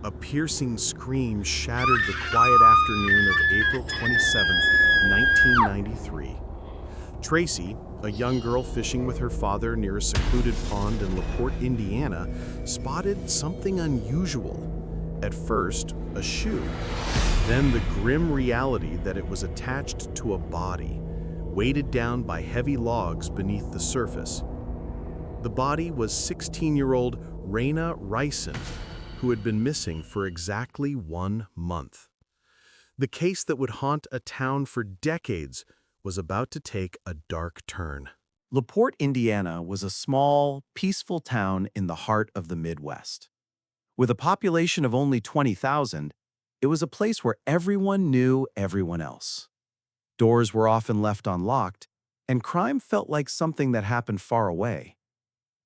A piercing scream shattered the quiet afternoon of April 27th, 1993. Tracy, a young girl fishing with her father near a secluded pond in LaPorte, Indiana, spotted something unusual. At first, a shoe. Then the grim reality that it was attached to a body, weighted down by heavy logs beneath the surface. The body was 16-year-old Reyna Ryson, who had been missing for exactly 1 month. The case that would haunt a town for decades was about to take a dark turn. LaPorte, Indiana was a small, peaceful town in the heart of the Midwest. With a population of only 20,000, it was a place where everyone knew everyone else. Doors were often left unlocked, and crime felt like something that happened far away.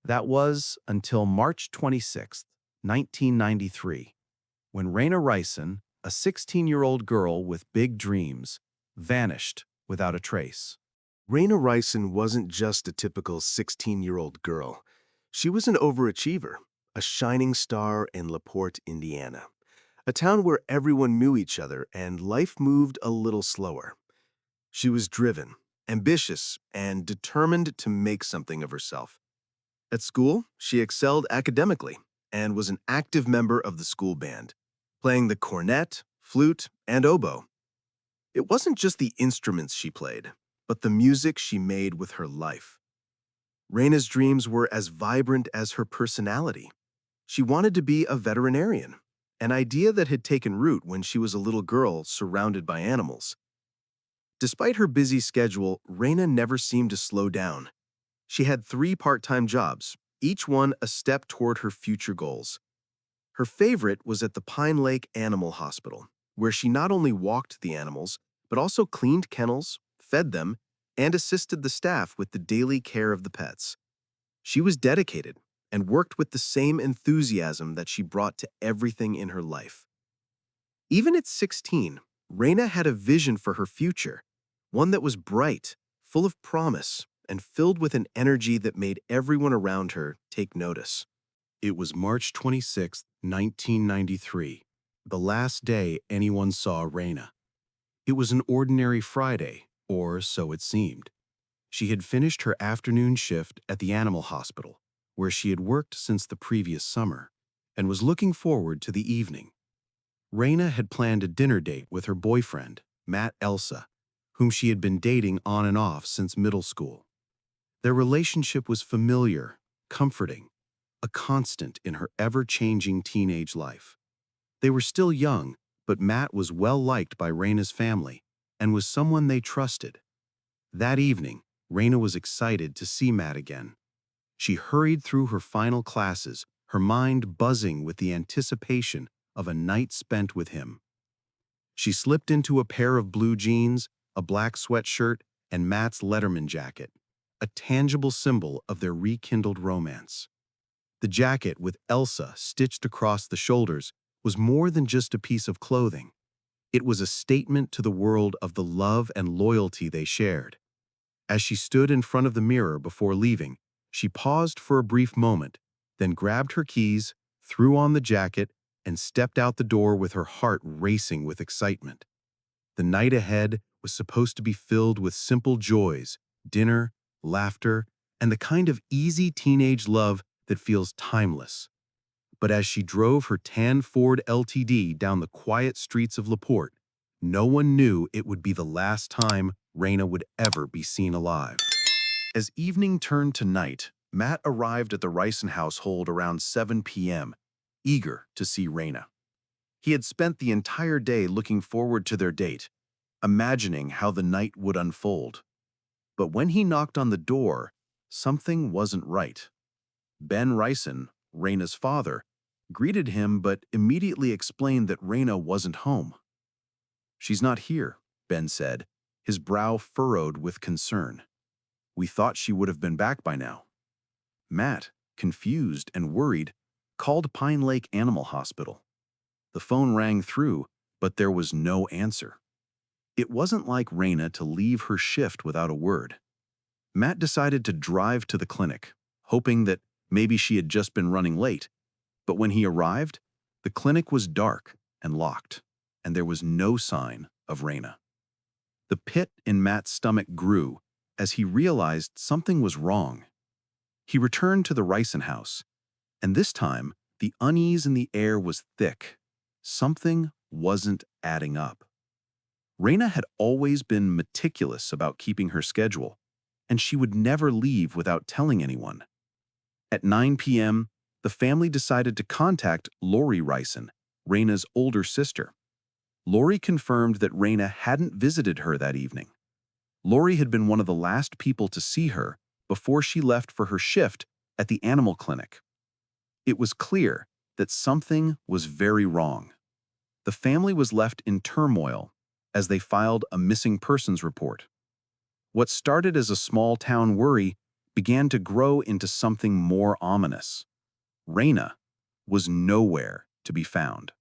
That was until March 26, 1993, when Reyna Ryson, a 16-year-old girl with big dreams, vanished without a trace. Reyna Ryson wasn't just a typical 16-year-old girl. She was an overachiever, a shining star in LaPorte, Indiana, a town where everyone knew each other and life moved a little slower. She was driven, ambitious, and determined to make something of herself. At school, she excelled academically and was an active member of the school band, playing the cornet, flute, and oboe. It wasn't just the instruments she played, but the music she made with her life. Reyna's dreams were as vibrant as her personality. She wanted to be a veterinarian, an idea that had taken root when she was a little girl surrounded by animals. Despite her busy schedule, Reyna never seemed to slow down. She had 3 part-time jobs, each one a step toward her future goals. Her favorite was at the Pine Lake Animal Hospital, where she not only walked the animals, but also cleaned kennels, fed them, and assisted the staff with the daily care of the pets. She was dedicated and worked with the same enthusiasm that she brought to everything in her life. Even at 16, Reyna had a vision for her future, one that was bright, full of promise, and filled with an energy that made everyone around her take notice. It was March 26, 1993, the last day anyone saw Reyna. It was an ordinary Friday, or so it seemed. She had finished her afternoon shift at the animal hospital, where she had worked since the previous summer, and was looking forward to the evening. Reyna had planned a dinner date with her boyfriend, Matt Elsa, whom she had been dating on and off since middle school. Their relationship was familiar, comforting, a constant in her ever-changing teenage life. They were still young, but Matt was well-liked by Reyna's family and was someone they trusted. That evening, Reyna was excited to see Matt again. She hurried through her final classes, her mind buzzing with the anticipation of a night spent with him. She slipped into a pair of blue jeans, a black sweatshirt, and Matt's Letterman jacket, a tangible symbol of their rekindled romance. The jacket, with Elsa stitched across the shoulders, was more than just a piece of clothing. It was a statement to the world of the love and loyalty they shared. As she stood in front of the mirror before leaving, she paused for a brief moment, then grabbed her keys, threw on the jacket, and stepped out the door with her heart racing with excitement. The night ahead was supposed to be filled with simple joys, dinner, laughter, and the kind of easy teenage love that feels timeless. But as she drove her tan Ford LTD down the quiet streets of LaPorte, no one knew it would be the last time Reyna would ever be seen alive. As evening turned to night, Matt arrived at the Ryson household around 7 p.m., eager to see Reyna. He had spent the entire day looking forward to their date, imagining how the night would unfold. But when he knocked on the door, something wasn't right. Ben Ryson, Reyna's father, greeted him but immediately explained that Reyna wasn't home. "She's not here," Ben said, his brow furrowed with concern. "We thought she would have been back by now." Matt, confused and worried, called Pine Lake Animal Hospital. The phone rang through, but there was no answer. It wasn't like Reyna to leave her shift without a word. Matt decided to drive to the clinic, hoping that maybe she had just been running late. But when he arrived, The clinic was dark and locked, and there was no sign of Reyna. The pit in Matt's stomach grew as he realized something was wrong. He returned to the Ryson house, and this time the unease in the air was thick. Something wasn't adding up. Reyna had always been meticulous about keeping her schedule, and she would never leave without telling anyone. At 9 p.m., the family decided to contact Lori Ryson, Reyna's older sister. Lori confirmed that Reyna hadn't visited her that evening. Lori had been one of the last people to see her before she left for her shift at the animal clinic. It was clear that something was very wrong. The family was left in turmoil as they filed a missing persons report. What started as a small-town worry began to grow into something more ominous. Reyna was nowhere to be found.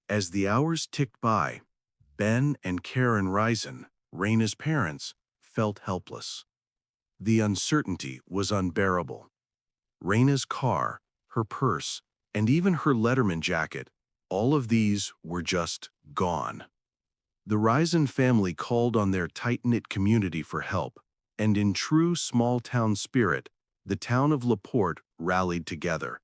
As the hours ticked by, Ben and Karen Ryson, Reyna's parents, felt helpless. The uncertainty was unbearable. Reyna's car, her purse, and even her Letterman jacket, all of these were just gone. The Ryson family called on their tight-knit community for help, and in true small-town spirit, the town of LaPorte rallied together.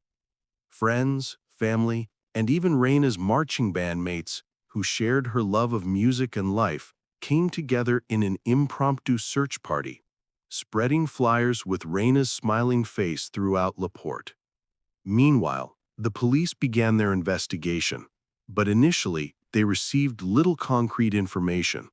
Friends, family, and even Reyna's marching band mates, who shared her love of music and life, came together in an impromptu search party, spreading flyers with Reyna's smiling face throughout LaPorte. Meanwhile, the police began their investigation, but initially they received little concrete information.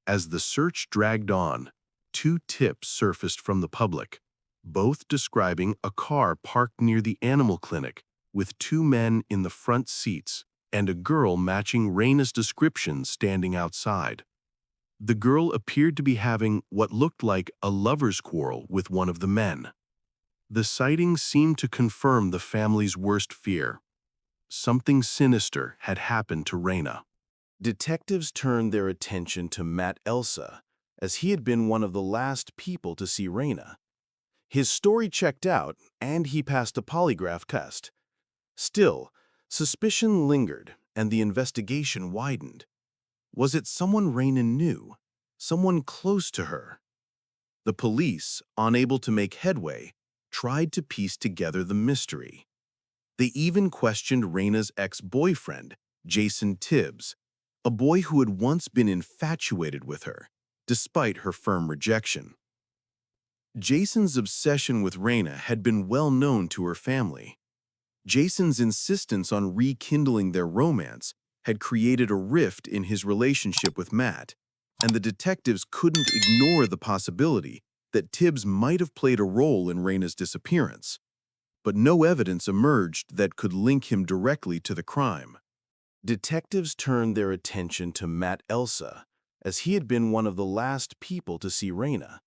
As the search dragged on, 2 tips surfaced from the public, both describing a car parked near the animal clinic with 2 men in the front seats and a girl matching Reyna's description standing outside. The girl appeared to be having what looked like a lover's quarrel with one of the men. The sighting seemed to confirm the family's worst fear. Something sinister had happened to Reyna. Detectives turned their attention to Matt Elsa, as he had been one of the last people to see Reyna. His story checked out, and he passed a polygraph test. Still, suspicion lingered, and the investigation widened. Was it someone Reyna knew? Someone close to her? The police, unable to make headway, tried to piece together the mystery. They even questioned Reyna's ex-boyfriend, Jason Tibbs, a boy who had once been infatuated with her, despite her firm rejection. Jason's obsession with Reyna had been well known to her family. Jason's insistence on rekindling their romance had created a rift in his relationship with Matt, and the detectives couldn't ignore the possibility that Tibbs might have played a role in Reyna's disappearance. But no evidence emerged that could link him directly to the crime. Detectives turned their attention to Matt Elsa, as he had been one of the last people to see Reyna.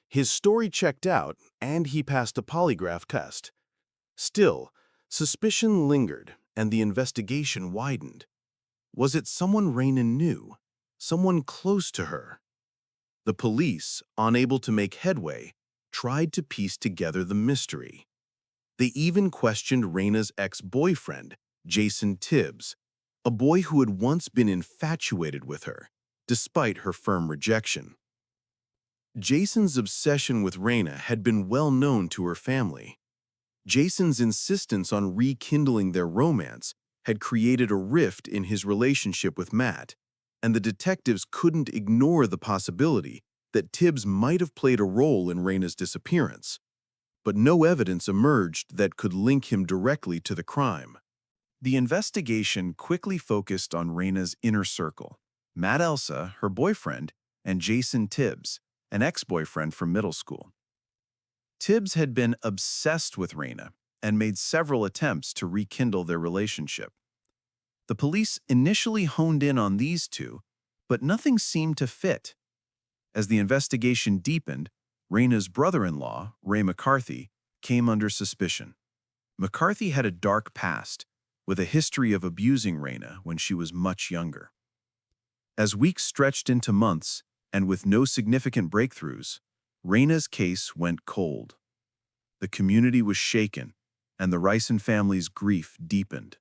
His story checked out, and he passed a polygraph test. Still, suspicion lingered, and the investigation widened. Was it someone Reyna knew? Someone close to her? The police, unable to make headway, tried to piece together the mystery. They even questioned Reyna's ex-boyfriend, Jason Tibbs, a boy who had once been infatuated with her, despite her firm rejection. Jason's obsession with Reyna had been well known to her family. Jason's insistence on rekindling their romance had created a rift in his relationship with Matt, and the detectives couldn't ignore the possibility that Tibbs might have played a role in Reyna's disappearance. But no evidence emerged that could link him directly to the crime. The investigation quickly focused on Reyna's inner circle: Matt Elsa, her boyfriend, and Jason Tibbs, an ex-boyfriend from middle school. Tibbs had been obsessed with Reyna and made several attempts to rekindle their relationship. The police initially honed in on these two, but nothing seemed to fit. As the investigation deepened, Reyna's brother-in-law, Ray McCarthy, came under suspicion. McCarthy had a dark past, with a history of abusing Reyna when she was much younger. As weeks stretched into months, and with no significant breakthroughs, Reyna's case went cold. The community was shaken, and the Ryson family's grief deepened.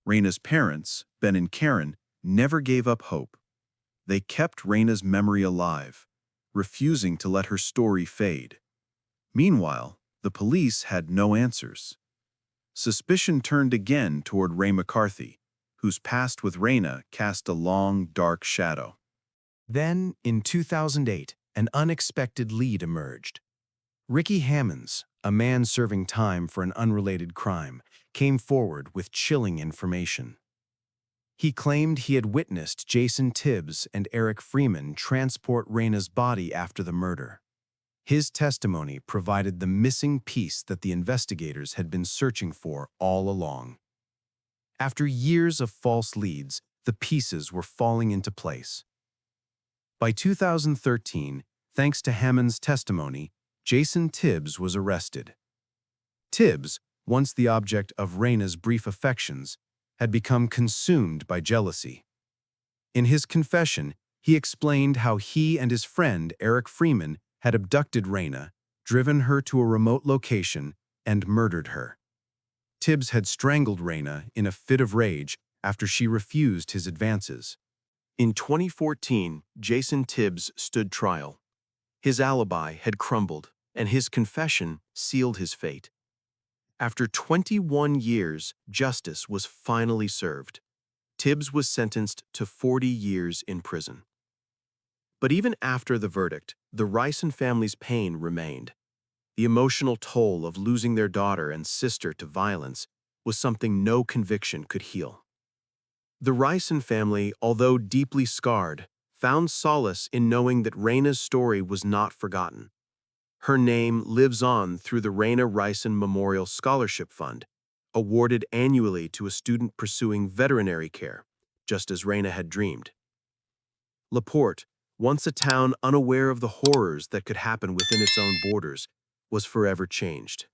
Reyna's parents, Ben and Karen, never gave up hope. They kept Reyna's memory alive, refusing to let her story fade. Meanwhile, the police had no answers. Suspicion turned again toward Ray McCarthy, whose past with Reyna cast a long, dark shadow. Then, in 2008, an unexpected lead emerged. Ricky Hammonds, a man serving time for an unrelated crime, came forward with chilling information. He claimed he had witnessed Jason Tibbs and Eric Freeman transport Reyna's body after the murder. His testimony provided the missing piece that the investigators had been searching for all along. After years of false leads, the pieces were falling into place. By 2013, thanks to Hammond's testimony, Jason Tibbs was arrested. Tibbs, once the object of Reyna's brief affections, had become consumed by jealousy. In his confession, he explained how he and his friend Eric Freeman had abducted Reyna, driven her to a remote location, and murdered her. Tibbs had strangled Reyna in a fit of rage after she refused his advances. In 2014, Jason Tibbs stood trial. His alibi had crumbled, and his confession sealed his fate. After 21 years, justice was finally served. Tibbs was sentenced to 40 years in prison. But even after the verdict, the Ryson family's pain remained. The emotional toll of losing their daughter and sister to violence was something no conviction could heal. The Ryson family, although deeply scarred, found solace in knowing that Reyna's story was not forgotten. Her name lives on through the Reyna Ryson Memorial Scholarship Fund, awarded annually to a student pursuing veterinary care, just as Reyna had dreamed. LaPorte, once a town unaware of the horrors that could happen within its own borders, was forever changed.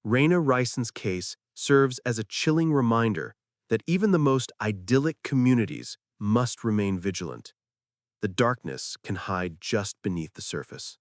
Reyna Ryson's case serves as a chilling reminder that even the most idyllic communities must remain vigilant. The darkness can hide just beneath the surface.